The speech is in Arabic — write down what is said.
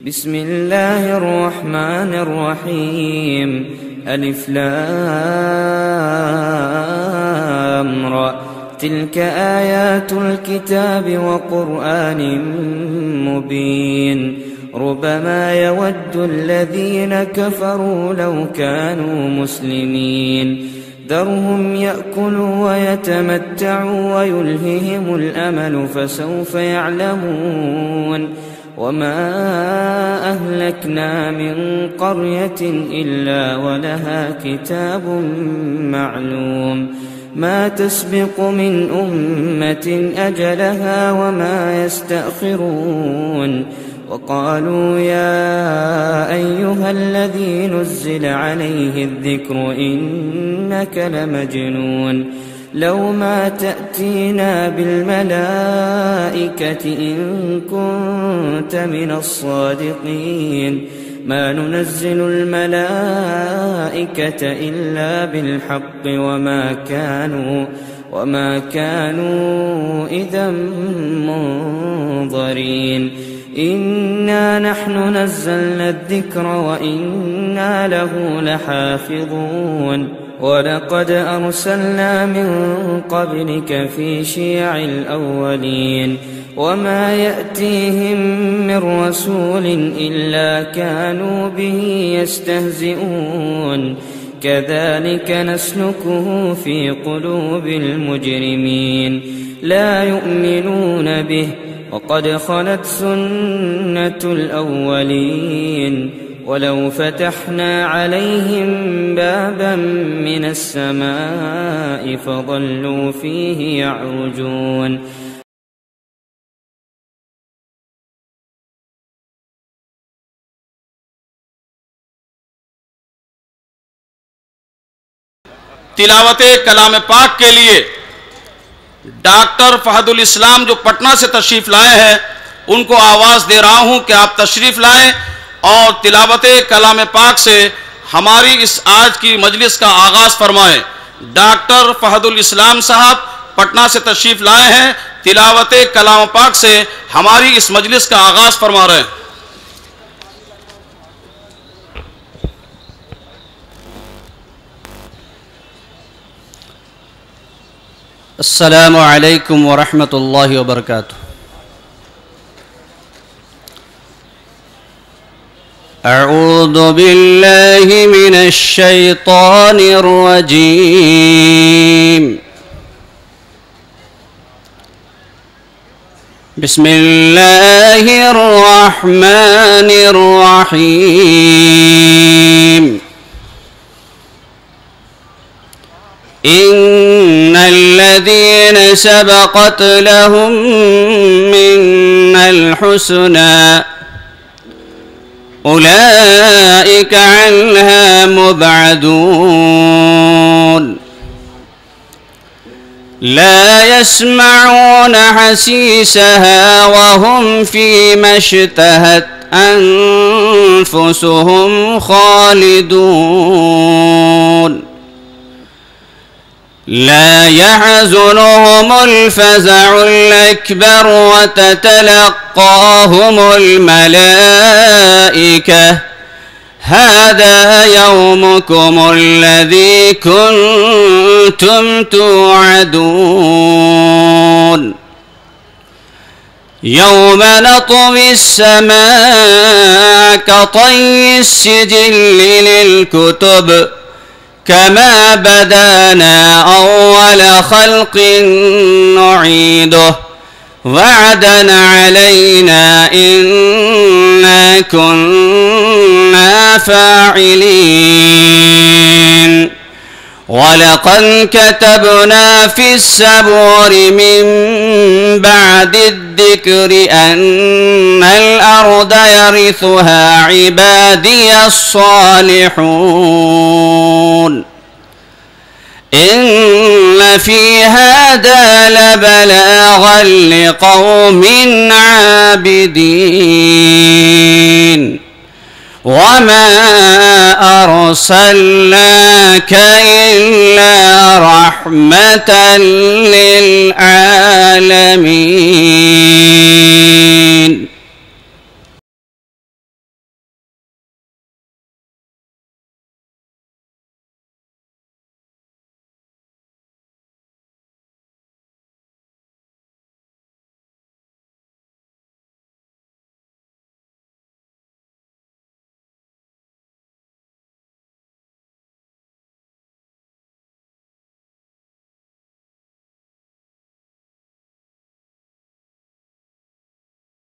بسم الله الرحمن الرحيم. ألف لام را. تلك آيات الكتاب وقرآن مبين. ربما يود الذين كفروا لو كانوا مسلمين. ذرهم يأكلوا ويتمتعوا ويلههم الأمل فسوف يعلمون. وما أهلكنا من قرية إلا ولها كتاب معلوم. ما تسبق من أمة أجلها وما يستأخرون. وقالوا يا أيها الذي نزل عليه الذكر إنك لمجنون. لو ما تأتينا بالملائكة إن كنت من الصادقين. ما ننزل الملائكة إلا بالحق وما كانوا إذا منظرين. إنا نحن نزلنا الذكر وإنا له لحافظون. ولقد أرسلنا من قبلك في شيع الأولين. وما يأتيهم من رسول إلا كانوا به يستهزئون. كذلك نسلكه في قلوب المجرمين. لا يؤمنون به وقد خلت سنة الأولين. ولو فتحنا عليهم بابا من السماء فظلوا فيه يعرجون. तिलावत कलाम पाक के लिए डॉक्टर फहदुल इस्लाम जो पटना से तशरीफ लाए हैं उनको आवाज़ दे रहा हूं कि आप तशरीफ लाएं और तिलावत कलाम पाक से हमारी इस आज की मजलिस का आगाज़ फरमाएं। डॉक्टर फहदुल इस्लाम साहब पटना से तशरीफ लाए हैं, तिलावत कलाम पाक से हमारी इस मजलिस का आगाज़ फरमा रहे हैं। अस्सलामु अलैकुम व रहमतुल्लाहि व बरकातुहू। अऊज़ु बिल्लाहि मिनश शैतानिर रजीम। बिस्मिल्लाहिर रहमानिर रहीम। इन्नल्लज़ीन सबक़त लहुम मिन्नल हुस्ना उलाइक अन्हा मुबअदून। ला यस्मऊन हसीसहा वहुम फ़ीमा इश्तहत अन्फुसुहुम खालिदून। لا يحزنهم الفزع الأكبر وتتلقاهم الملائكة هذا يومكم الذي كنتم توعدون. يوم نطوي السماء كطي السجل للكتب كما بدانا أول خلق نعيده وعدا علينا إنا كنا فاعلين. ولقد كتبنا في الزبور من بعد الذكر أن الأرض يرثها عبادي الصالحون. إن في هذا لبلاغا لقوم عابدين. وما أرسلناك إلا رحمة للعالمين.